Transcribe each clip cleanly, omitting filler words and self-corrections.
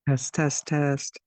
Test, test, test.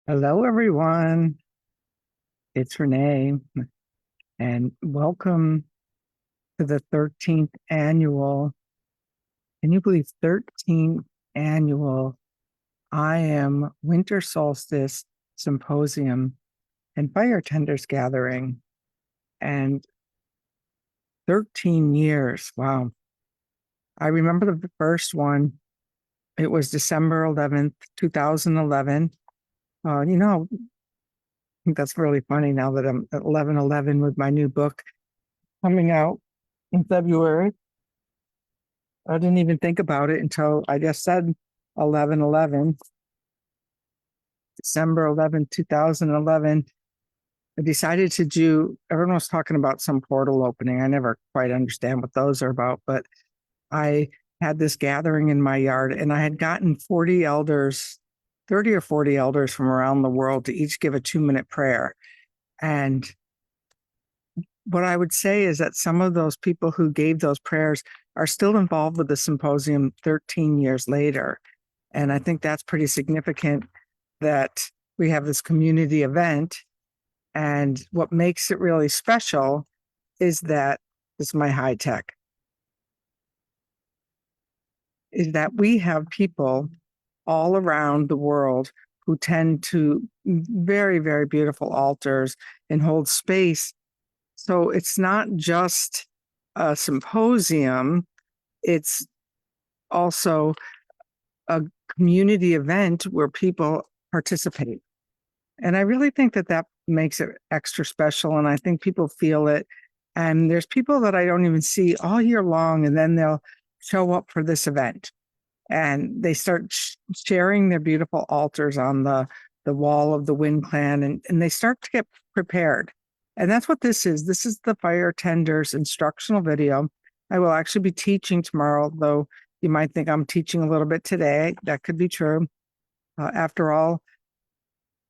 Hello, everyone. It's Renee, and welcome to the 13th annual. Can you believe 13th annual I Am Winter Solstice Symposium and Fire Tenders Gathering? And 13 years. Wow. I remember the first one. It was December 11th, 2011. I think that's really funny now that I'm at 11/11 with my new book coming out in February. I didn't even think about it until I just said 11/11, December 11th, 2011. I decided to do, everyone was talking about some portal opening. I never quite understand what those are about, but I had this gathering in my yard and I had gotten 40 elders, 30 or 40 elders from around the world to each give a 2-minute prayer. And what I would say is that some of those people who gave those prayers are still involved with the symposium 13 years later. And I think that's pretty significant that we have this community event. And what makes it really special is that this is my high tech, is that we have people all around the world who tend to very, very beautiful altars and hold space. So it's not just a symposium, it's also a community event where people participate. And I really think that that makes it extra special. And I think people feel it And there's people that I don't even see all year long, and then they'll show up for this event. And they start sharing their beautiful altars on the wall of the Wind Clan, and they start to get prepared. And that's what this is. This is the Fire Tenders instructional video. I will actually be teaching tomorrow, though you might think I'm teaching a little bit today. That could be true. After all,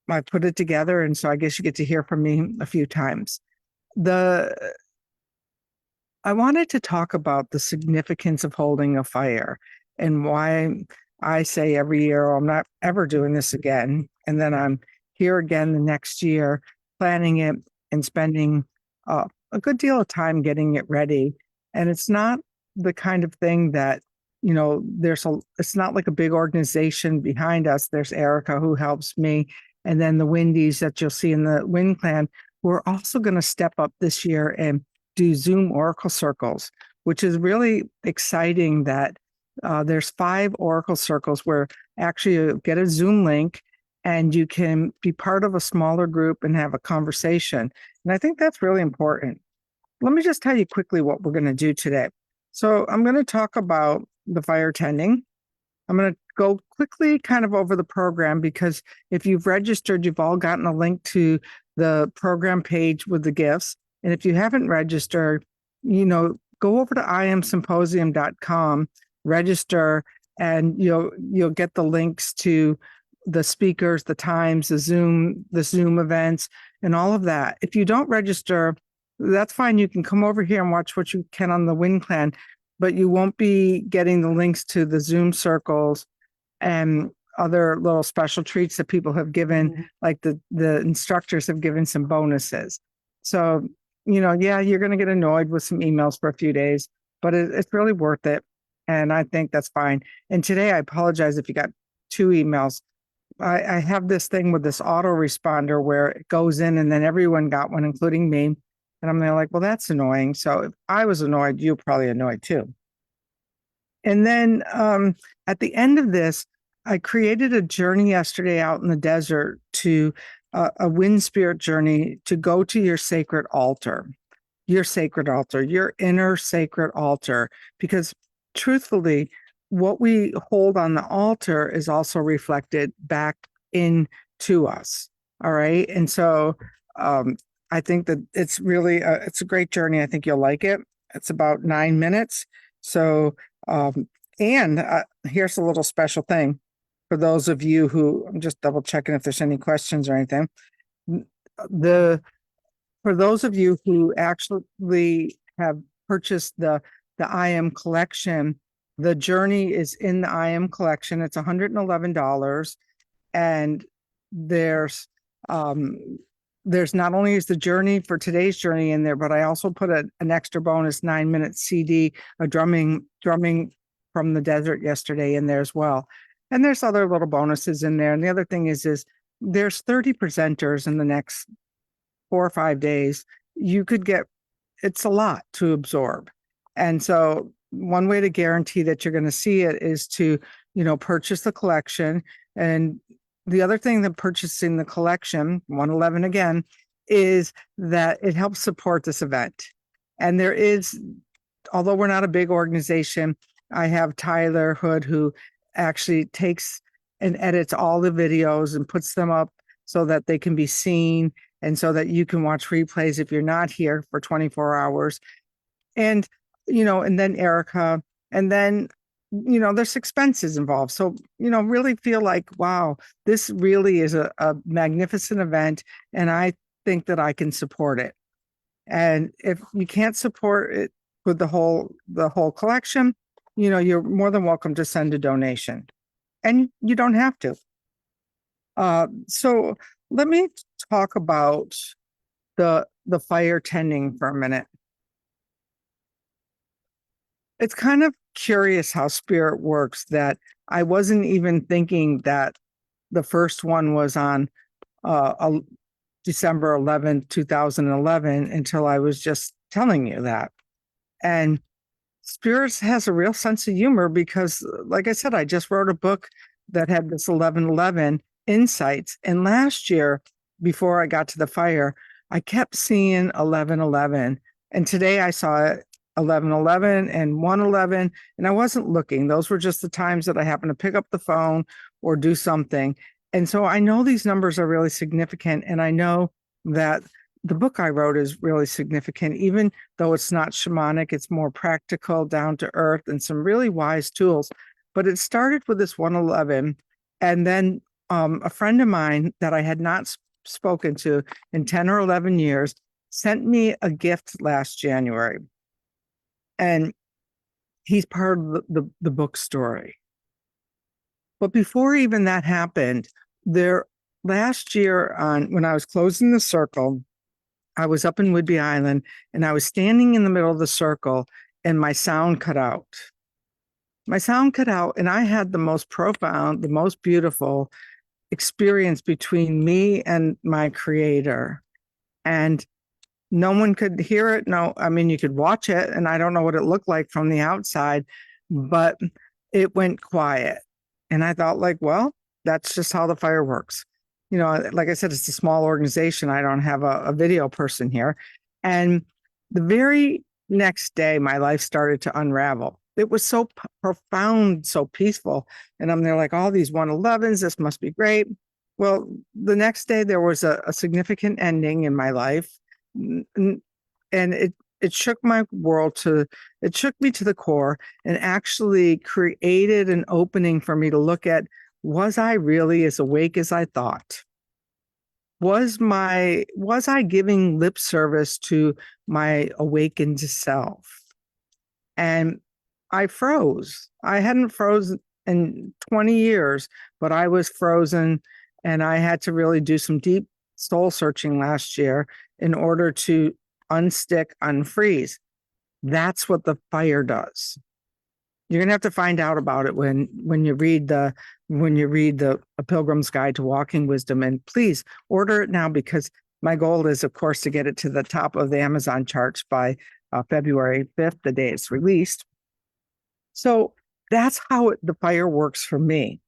I put it together, and so I guess you get to hear from me a few times. I wanted to talk about the significance of holding a fire and why I say every year, oh, I'm not ever doing this again. And then I'm here again the next year, planning it and spending a good deal of time getting it ready. And it's not the kind of thing that, it's not like a big organization behind us. There's Erica who helps me. And then the Windies that you'll see in the Wind Clan. We're also going to step up this year and do Zoom Oracle Circles, which is really exciting that there's 5 Oracle Circles where actually you get a Zoom link and you can be part of a smaller group and have a conversation. And I think that's really important. Let me just tell you quickly what we're going to do today. So I'm going to talk about the fire tending. I'm going to go quickly kind of over the program because if you've registered, you've all gotten a link to the program page with the gifts. And if you haven't registered, go over to imsymposium.com, register, and you'll get the links to the speakers, the times, the Zoom events, and all of that. If you don't register, that's fine. You can come over here and watch what you can on the Wind Clan, but you won't be getting the links to the Zoom circles and other little special treats that people have given, like the instructors have given some bonuses. So, you're going to get annoyed with some emails for a few days, but it's really worth it. And I think that's fine. And today, I apologize if you got 2 emails. I have this thing with this autoresponder where it goes in and then everyone got one, including me. And I'm there like, well, that's annoying. So if I was annoyed, you're probably annoyed too. And then at the end of this, I created a journey yesterday out in the desert to a wind spirit journey to go to your sacred altar, your inner sacred altar, because truthfully, what we hold on the altar is also reflected back into us. All right. And so I think that it's really, it's a great journey. I think you'll like it. It's about 9 minutes. So, here's a little special thing for those of you who, I'm just double checking if there's any questions or anything. For those of you who actually have purchased the I Am collection, the journey is in the I Am collection. It's $111. And there's not only is the journey for today's journey in there, but I also put an extra bonus 9-minute CD, a drumming from the desert yesterday in there as well. And there's other little bonuses in there. And the other thing is there's 30 presenters in the next 4 or 5 days. You could get, it's a lot to absorb. And so one way to guarantee that you're going to see it is to, purchase the collection. And the other thing that purchasing the collection, 111 again, is that it helps support this event. And there is, although we're not a big organization, I have Tyler Hood who actually takes and edits all the videos and puts them up so that they can be seen and so that you can watch replays if you're not here for 24 hours. And, and then Erica, and then, there's expenses involved. So, really feel like, wow, this really is a magnificent event. And I think that I can support it. And if you can't support it with the whole collection, you're more than welcome to send a donation, and you don't have to. So let me talk about the fire tending for a minute. It's kind of curious how spirit works, that I wasn't even thinking that the first one was on December 11th, 2011, until I was just telling you that. And Spirits has a real sense of humor because, like I said, I just wrote a book that had this 1111 insights. And last year, before I got to the fire, I kept seeing 1111. And today I saw 11:11 and 1:11, and I wasn't looking. Those were just the times that I happened to pick up the phone or do something. And so I know these numbers are really significant, and I know that the book I wrote is really significant, even though it's not shamanic, it's more practical, down to earth, and some really wise tools. But it started with this 1:11, and then a friend of mine that I had not spoken to in 10 or 11 years sent me a gift last January. And he's part of the book story. But before even that happened, there last year when I was closing the circle, I was up in Whidbey Island and I was standing in the middle of the circle and my sound cut out. My sound cut out, and I had the most profound, the most beautiful experience between me and my creator. And no one could hear it. No, I mean, you could watch it, and I don't know what it looked like from the outside, but it went quiet. And I thought, like, well, that's just how the fire works. You know, like I said, it's a small organization. I don't have a video person here. And the very next day, my life started to unravel. It was so profound, so peaceful. And I'm there like, all these 111s, this must be great. Well, the next day, there was a significant ending in my life. And it shook my world it shook me to the core and actually created an opening for me to look at, was I really as awake as I thought? Was I giving lip service to my awakened self? And I froze. I hadn't frozen in 20 years, but I was frozen, and I had to really do some deep soul searching last year in order to unstick, unfreeze. That's what the fire does. You're gonna have to find out about it when you read the A Pilgrim's Guide to Walking Wisdom, and please order it now, because my goal is, of course, to get it to the top of the Amazon charts by February 5th, the day it's released. So that's how the fire works for me.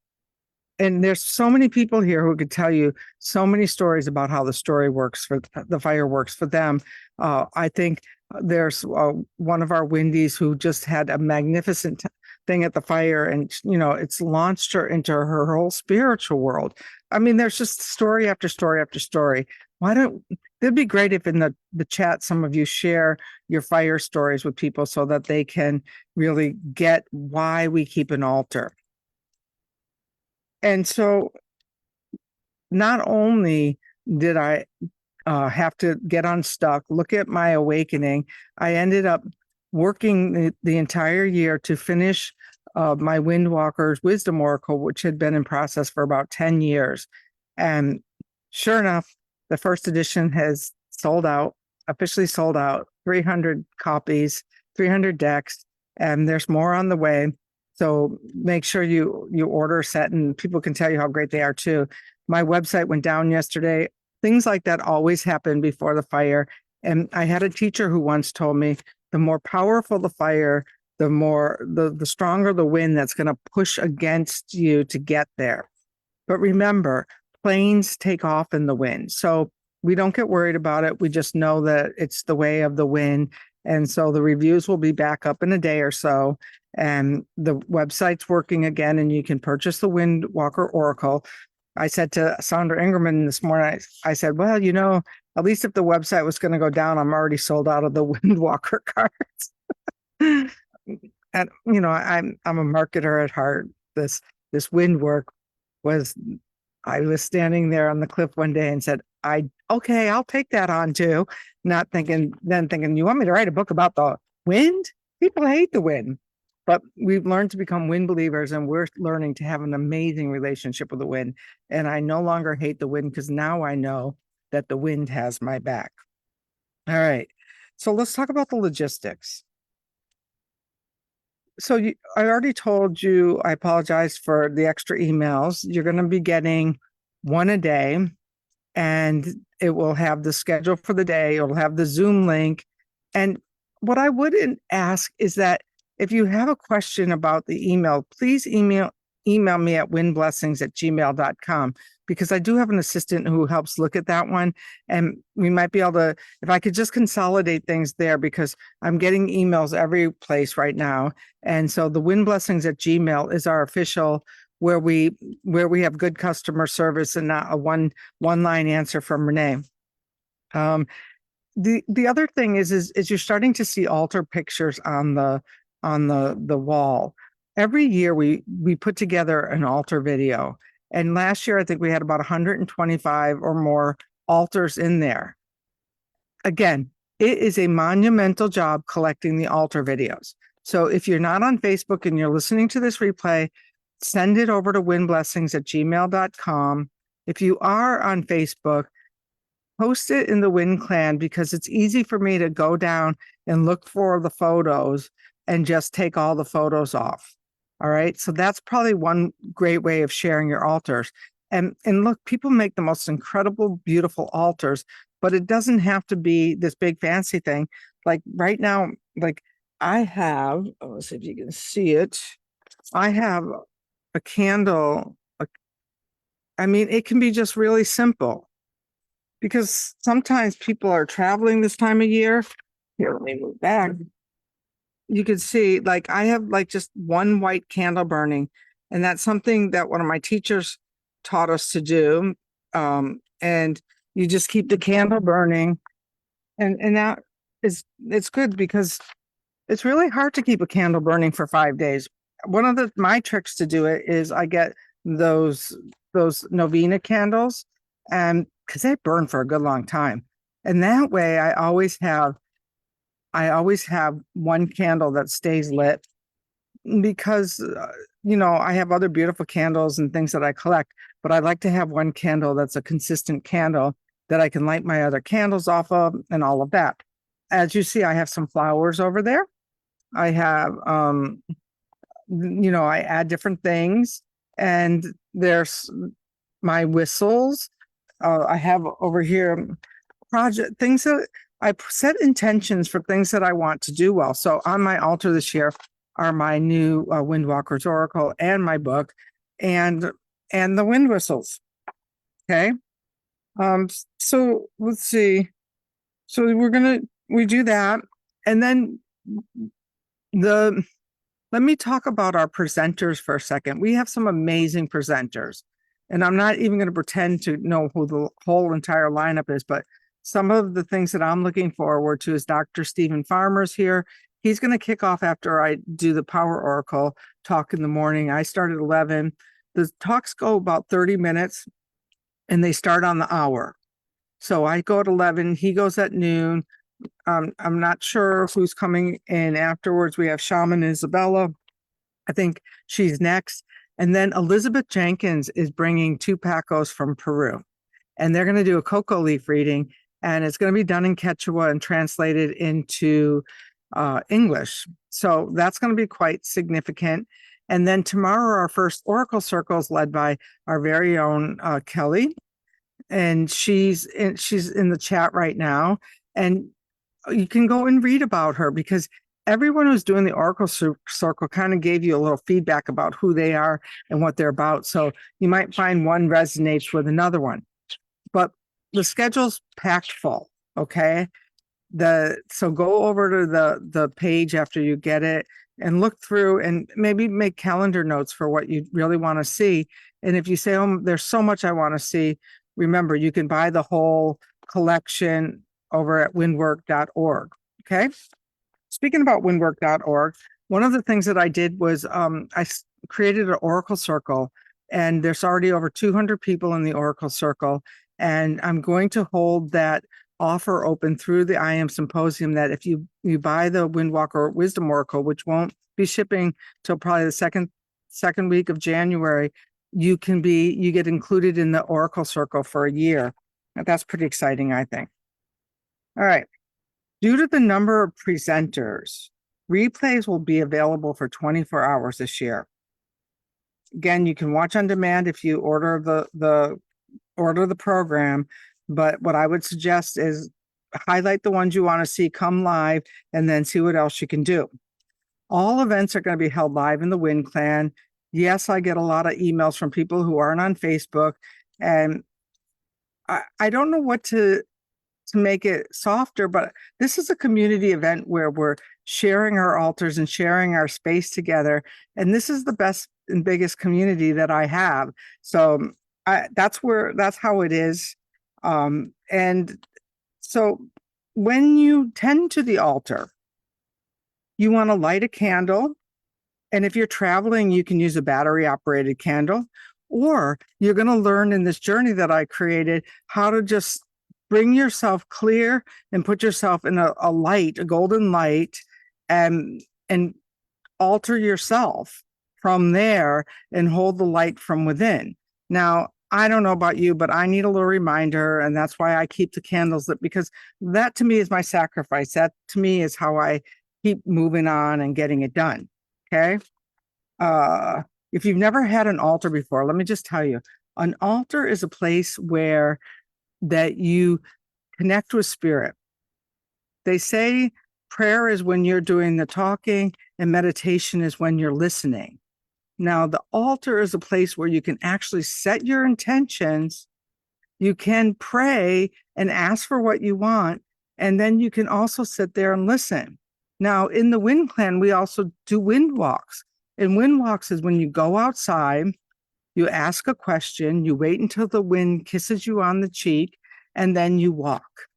And there's so many people here who could tell you so many stories about how the story works for the fire works for them. I think there's one of our Windies who just had a magnificent thing at the fire, and it's launched her into her whole spiritual world. I mean, there's just story after story after story. It'd be great if in the chat some of you share your fire stories with people so that they can really get why we keep an altar. And so not only did I have to get unstuck, look at my awakening, I ended up working the entire year to finish my Windwalker's Wisdom Oracle, which had been in process for about 10 years. And sure enough, the first edition has sold out, officially sold out, 300 copies, 300 decks, and there's more on the way. So make sure you order a set, and people can tell you how great they are too. My website went down yesterday. Things like that always happen before the fire. And I had a teacher who once told me, the more powerful the fire, the stronger the wind that's going to push against you to get there. But remember, planes take off in the wind. So we don't get worried about it. We just know that it's the way of the wind. And so the reviews will be back up in a day or so. And the website's working again, and you can purchase the Windwalker Oracle. I said to Sandra Ingerman this morning, I said, well, at least if the website was going to go down, I'm already sold out of the Windwalker cards. And, I'm a marketer at heart. This wind work I was standing there on the cliff one day and said, okay, I'll take that on too. Not thinking, you want me to write a book about the wind? People hate the wind. But we've learned to become wind believers, and we're learning to have an amazing relationship with the wind. And I no longer hate the wind, because now I know that the wind has my back. All right. So let's talk about the logistics. So I already told you, I apologize for the extra emails. You're going to be getting one a day, and it will have the schedule for the day. It'll have the Zoom link. And what I would ask is that if you have a question about the email, please email me at windblessings@gmail.com. because I do have an assistant who helps look at that one. And we might be able to, if I could just consolidate things there, because I'm getting emails every place right now. And so the windblessings@gmail is our official, where we have good customer service and not a one line answer from Renee. The other thing is you're starting to see altar pictures on the wall. Every year we put together an altar video, and last year I think we had about 125 or more altars in there. Again, it is a monumental job collecting the altar videos. So if you're not on Facebook and you're listening to this replay, send it over to windblessings@gmail.com. If you are on Facebook, post it in the Wind Clan, because it's easy for me to go down and look for the photos and just take all the photos off. All right. So that's probably one great way of sharing your altars. And look, people make the most incredible, beautiful altars, but it doesn't have to be this big fancy thing. Like right now, like I have, let's see if you can see it. I have a candle. I mean, it can be just really simple, because sometimes people are traveling this time of year. Here, let me move back. You can see, like, I have like just one white candle burning, and that's something that one of my teachers taught us to do. And you just keep the candle burning, and that it's good, because it's really hard to keep a candle burning for 5 days. One of my tricks to do it is I get those novena candles, and because they burn for a good long time. And that way I always have one candle that stays lit, because, I have other beautiful candles and things that I collect, but I like to have one candle that's a consistent candle that I can light my other candles off of and all of that. As you see, I have some flowers over there. I have, I add different things, and there's my whistles. I have over here project things that I set intentions for things that I want to do well. So on my altar this year are my new Windwalker's Oracle and my book, and the wind whistles. Okay. So let's see. So we do that, and then let me talk about our presenters for a second. We have some amazing presenters, and I'm not even going to pretend to know who the whole entire lineup is, but some of the things that I'm looking forward to is Dr. Stephen Farmer's here. He's going to kick off after I do the Power Oracle talk in the morning. I start at 11. The talks go about 30 minutes, and they start on the hour. So I go at 11. He goes at noon. I'm not sure who's coming in afterwards. We have Shaman Isabella. I think she's next. And then Elizabeth Jenkins is bringing 2 Pacos from Peru. And they're going to do a cocoa leaf reading. And it's going to be done in Quechua and translated into English. So that's going to be quite significant. And then tomorrow, our first Oracle Circle is led by our very own Kelly. And she's in the chat right now. And you can go and read about her, because everyone who's doing the Oracle Circle kind of gave you a little feedback about who they are and what they're about. So you might find one resonates with another one. But the schedule's packed full, okay? So go over to the page after you get it and look through, and maybe make calendar notes for what you really want to see. And if you say, oh, there's so much I want to see, remember, you can buy the whole collection over at windwork.org. Okay. Speaking about windwork.org, one of the things that I did was I created an Oracle Circle, and there's already over 200 people in the Oracle Circle. And I'm going to hold that offer open through the I Am Symposium, that if you buy the Windwalker Wisdom Oracle, which won't be shipping till probably the second week of January, you get included in the Oracle Circle for a year. And that's pretty exciting, I think. All right. Due to the number of presenters, replays will be available for 24 hours this year. Again, you can watch on demand if you order the program, but what I would suggest is highlight the ones you want to see, come live, and then see what else you can do. All events are going to be held live in the Wind Clan. Yes, I get a lot of emails from people who aren't on Facebook, And I don't know what to make it softer, but this is a community event where we're sharing our altars and sharing our space together. And this is the best and biggest community that I have. So that's how it is. And so when you tend to the altar, you want to light a candle. And if you're traveling, you can use a battery operated candle, or you're going to learn in this journey that I created how to just bring yourself clear and put yourself in a light, a golden light, and alter yourself from there and hold the light from within. Now, I don't know about you, but I need a little reminder. And that's why I keep the candles lit, because that to me is my sacrifice. That to me is how I keep moving on and getting it done. Okay. If you've never had an altar before, let me just tell you, an altar is a place where that you connect with spirit. They say prayer is when you're doing the talking and meditation is when you're listening. Now, the altar is a place where you can actually set your intentions. You can pray and ask for what you want, and then you can also sit there and listen. Now, in the Wind Clan, we also do wind walks. And wind walks is when you go outside, you ask a question, you wait until the wind kisses you on the cheek, and then you walk.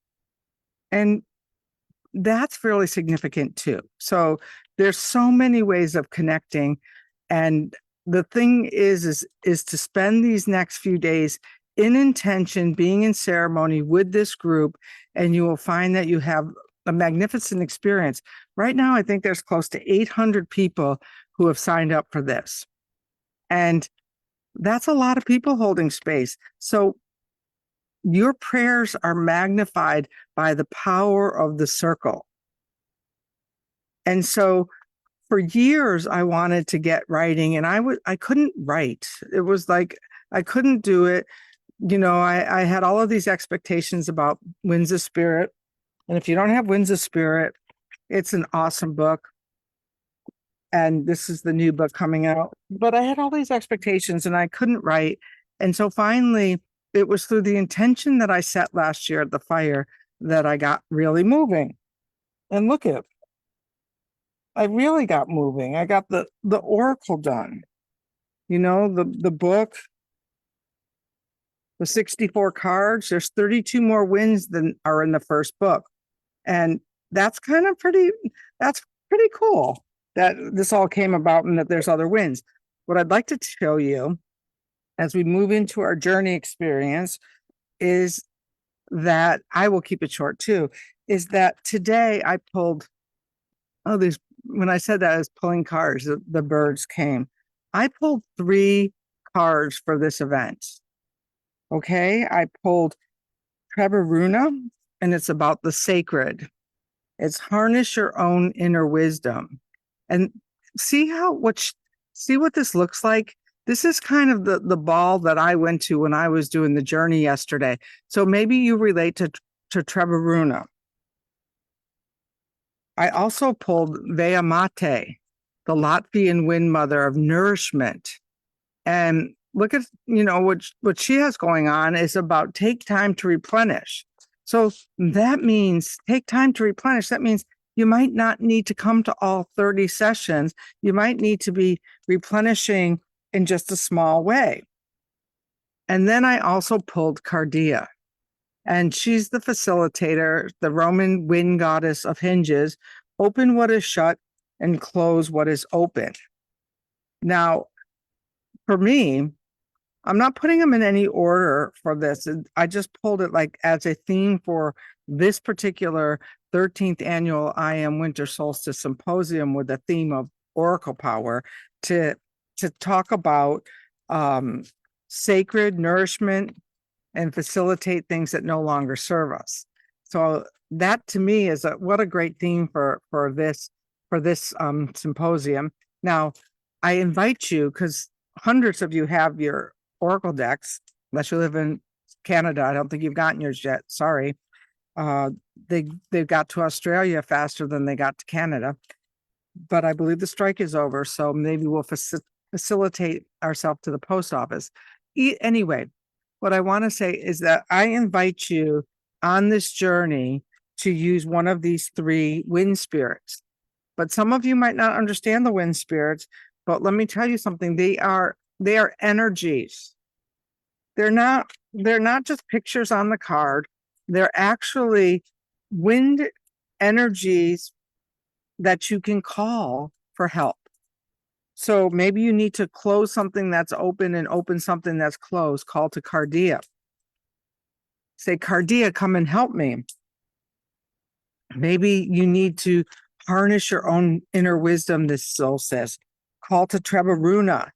And that's fairly significant too. So there's so many ways of connecting. And the thing is to spend these next few days in intention, being in ceremony with this group, and you will find that you have a magnificent experience. Right now, I think there's close to 800 people who have signed up for this. And that's a lot of people holding space. So your prayers are magnified by the power of the circle. And so for years, I wanted to get writing, and I couldn't write. It was like I couldn't do it. You know, I had all of these expectations about Winds of Spirit. And if you don't have Winds of Spirit, it's an awesome book. And this is the new book coming out. But I had all these expectations and I couldn't write. And so finally, it was through the intention that I set last year at the fire that I got really moving. And look at, I really got moving. I got the oracle done. You know, the book, the 64 cards, there's 32 more winds than are in the first book. And that's pretty cool that this all came about and that there's other winds. What I'd like to show you as we move into our journey experience is that I will keep it short too, is that today I pulled, when I said that I was pulling cards, the birds came. I pulled 3 cards for this event. Okay, I pulled Trebaruna, and it's about the sacred. It's harness your own inner wisdom. And see what this looks like? This is kind of the ball that I went to when I was doing the journey yesterday. So maybe you relate to Trebaruna. I also pulled Veamate, the Latvian wind mother of nourishment. And look at, what she has going on is about take time to replenish. So that means take time to replenish. That means you might not need to come to all 30 sessions. You might need to be replenishing in just a small way. And then I also pulled Cardia. And she's the facilitator, the Roman wind goddess of hinges. Open what is shut and close what is open. Now, for me, I'm not putting them in any order for this. I just pulled it like as a theme for this particular 13th annual I Am Winter Solstice Symposium with the theme of Oracle Power to talk about sacred nourishment and facilitate things that no longer serve us. So that to me is what a great theme for this symposium. Now, I invite you, because hundreds of you have your Oracle decks, unless you live in Canada. I don't think you've gotten yours yet. Sorry. They've got to Australia faster than they got to Canada. But I believe the strike is over, so maybe we'll facilitate ourselves to the post office. Anyway, what I want to say is that I invite you on this journey to use one of these three wind spirits. But some of you might not understand the wind spirits, but let me tell you something. They are energies. They're not just pictures on the card. They're actually wind energies that you can call for help. So maybe you need to close something that's open and open something that's closed. Call to Cardia. Say, Cardia, come and help me. Maybe you need to harness your own inner wisdom, this soul says. Call to Trebaruna.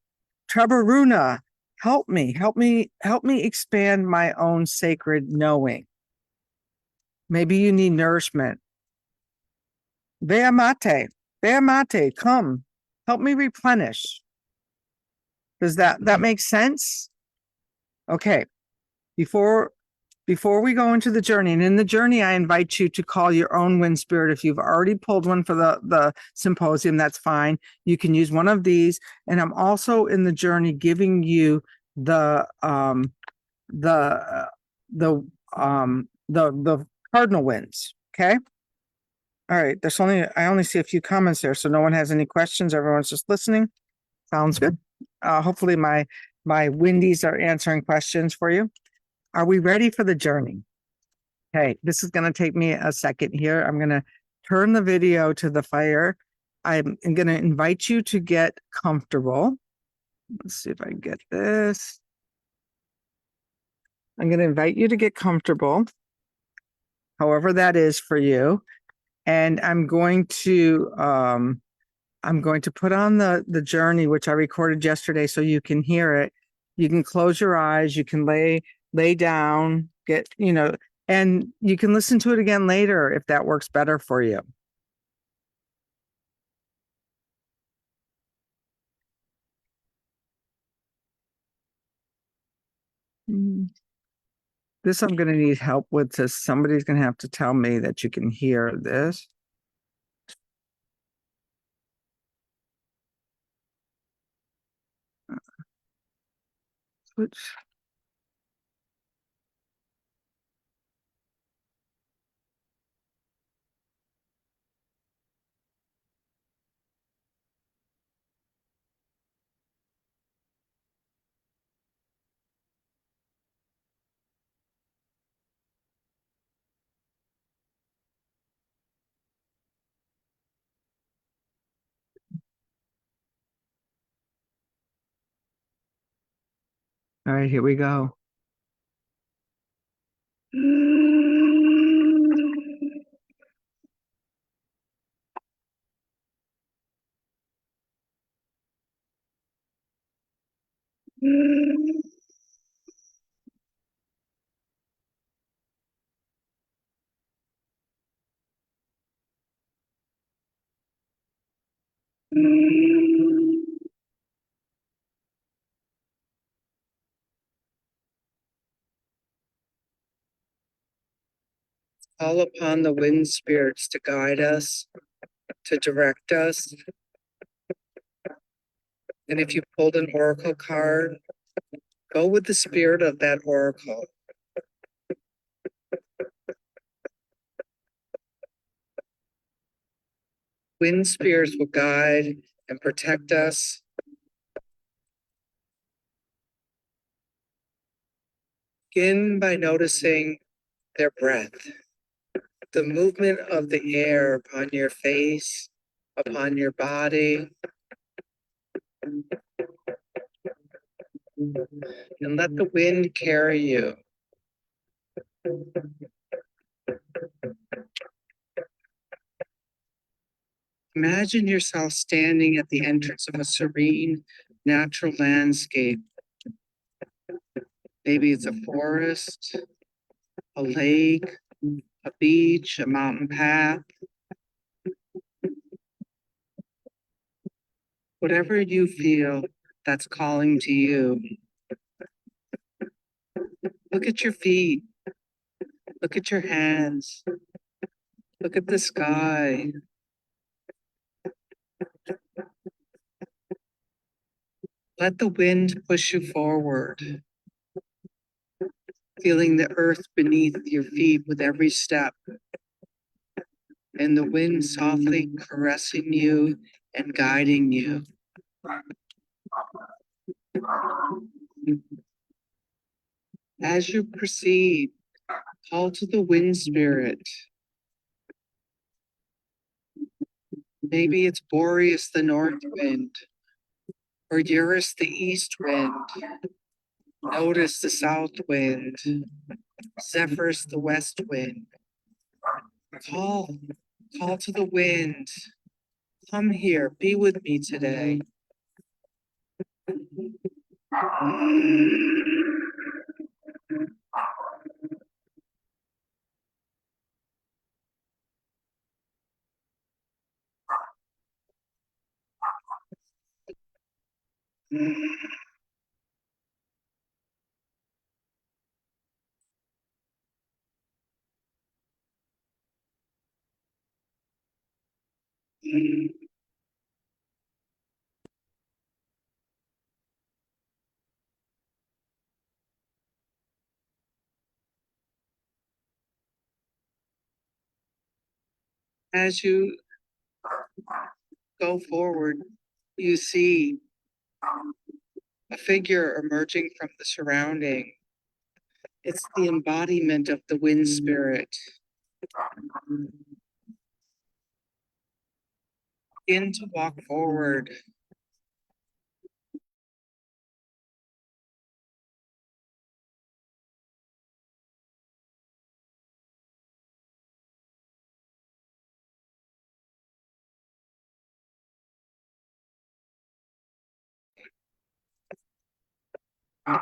Trebaruna, help me expand my own sacred knowing. Maybe you need nourishment. Veamate, come, help me replenish. Does that make sense? Okay, before we go into the journey, and in the journey, I invite you to call your own wind spirit. If you've already pulled one for the symposium, that's fine. You can use one of these. And I'm also in the journey giving you the cardinal winds. Okay. All right. I only see a few comments there, so no one has any questions. Everyone's just listening. Sounds good. Hopefully my windies are answering questions for you. Are we ready for the journey? Okay, this is going to take me a second here. I'm going to turn the video to the fire. I'm going to invite you to get comfortable. Let's see if I can get this. I'm going to invite you to get comfortable, however that is for you. And I'm going to put on the journey, which I recorded yesterday, so you can hear it. You can close your eyes. You can lay down, and you can listen to it again later if that works better for you. This I'm going to need help with. Somebody's going to have to tell me that you can hear this. Switch. All right, here we go. Call upon the wind spirits to guide us, to direct us. And if you pulled an oracle card, go with the spirit of that oracle. Wind spirits will guide and protect us. Begin by noticing their breath, the movement of the air upon your face, upon your body. And let the wind carry you. Imagine yourself standing at the entrance of a serene, natural landscape. Maybe it's a forest, a lake, a beach, a mountain path. Whatever you feel that's calling to you. Look at your feet. Look at your hands. Look at the sky. Let the wind push you forward. feeling the earth beneath your feet with every step, and the wind softly caressing you and guiding you. As you proceed, call to the wind spirit. Maybe it's Boreas, the north wind, or Eurus, the east wind. Notice the south wind, Zephyrus, the west wind. Call to the wind. Come here, be with me today. As you go forward, you see a figure emerging from the surrounding. It's the embodiment of the wind spirit. Begin to walk forward.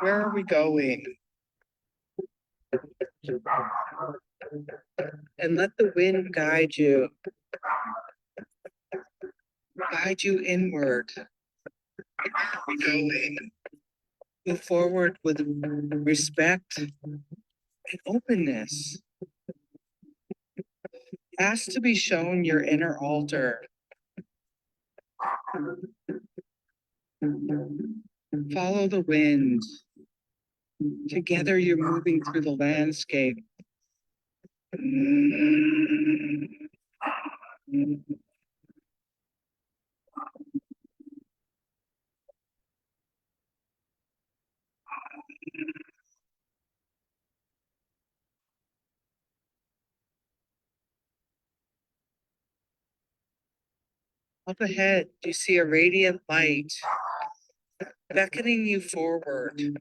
Where are we going? And let the wind guide you inward. Where are we going? Move forward with respect and openness. Ask to be shown your inner altar. Follow the wind. Together you're moving through the landscape. Up ahead, you see a radiant light beckoning you forward.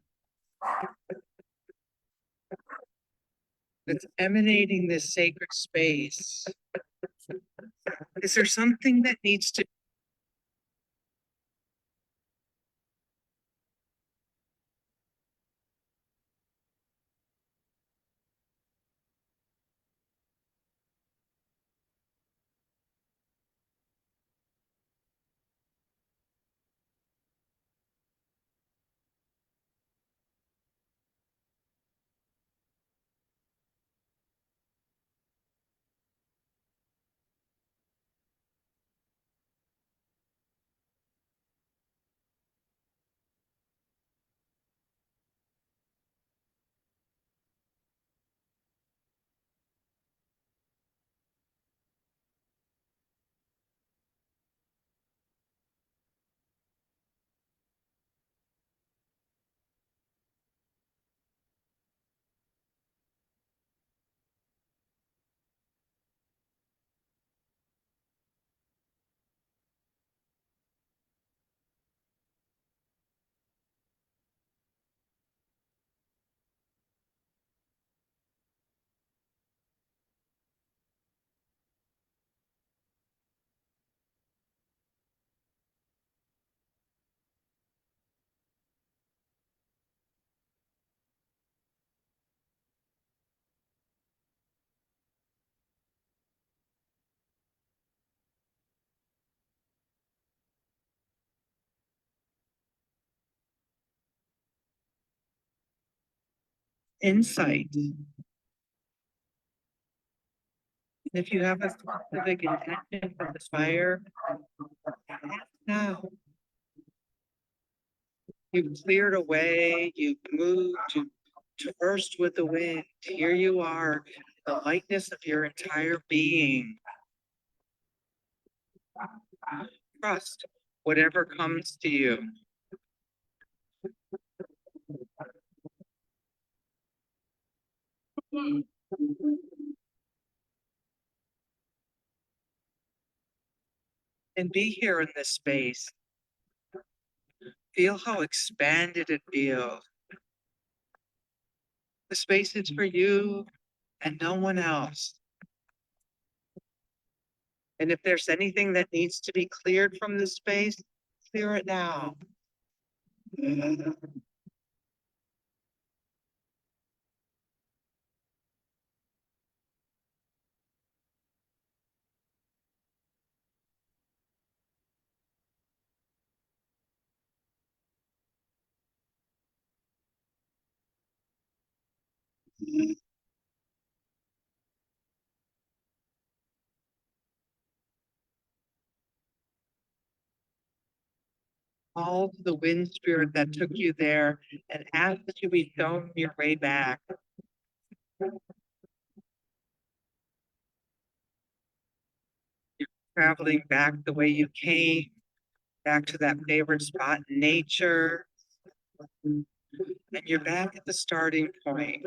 It's emanating this sacred space. Is there something that needs to insight? If you have a specific intention for this fire, now you've cleared away, you've moved, you've to burst with the wind. Here you are, the lightness of your entire being. Trust whatever comes to you. And be here in this space. Feel how expanded it feels. The space is for you and no one else. And if there's anything that needs to be cleared from this space, clear it now. Call to the wind spirit that took you there and ask that you be shown your way back. You're traveling back the way you came, back to that favorite spot in nature. And you're back at the starting point.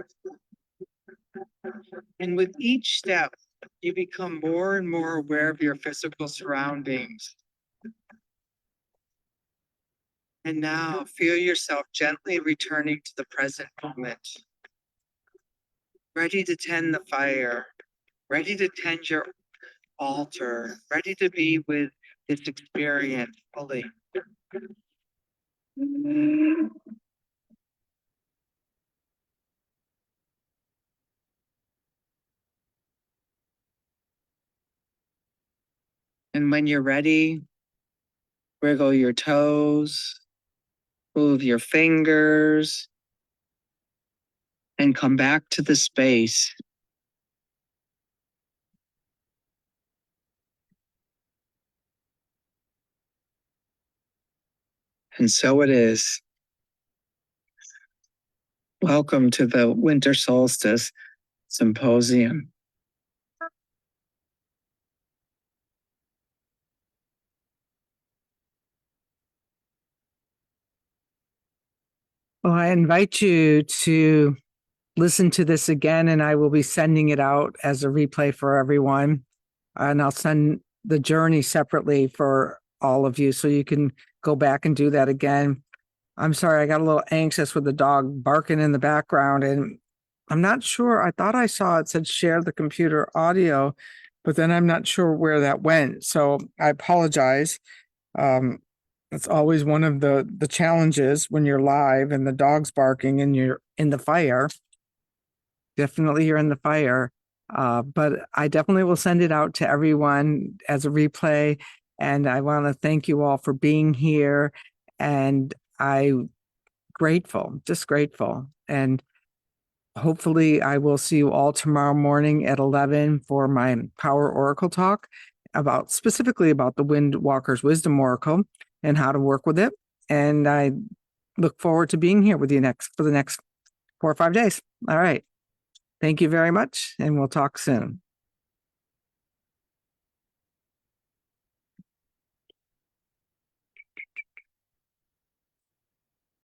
And with each step, you become more and more aware of your physical surroundings. And now feel yourself gently returning to the present moment. Ready to tend the fire, ready to tend your altar, ready to be with this experience fully. And when you're ready, wiggle your toes, move your fingers, and come back to the space. And so it is. Welcome to the Winter Solstice Symposium. Well, I invite you to listen to this again, and I will be sending it out as a replay for everyone. And I'll send the journey separately for all of you so you can go back and do that again. I'm sorry, I got a little anxious with the dog barking in the background, and I'm not sure. I thought I saw it said share the computer audio, but then I'm not sure where that went. So I apologize. It's always one of the challenges when you're live and the dog's barking and you're in the fire. Definitely you're in the fire. But I definitely will send it out to everyone as a replay. And I want to thank you all for being here. And I'm grateful, just grateful. And hopefully I will see you all tomorrow morning at 11 for my Power Oracle talk specifically about the Wind Walker's Wisdom Oracle and how to work with it. And I look forward to being here with you for the next 4 or 5 days. All right. Thank you very much, and we'll talk soon.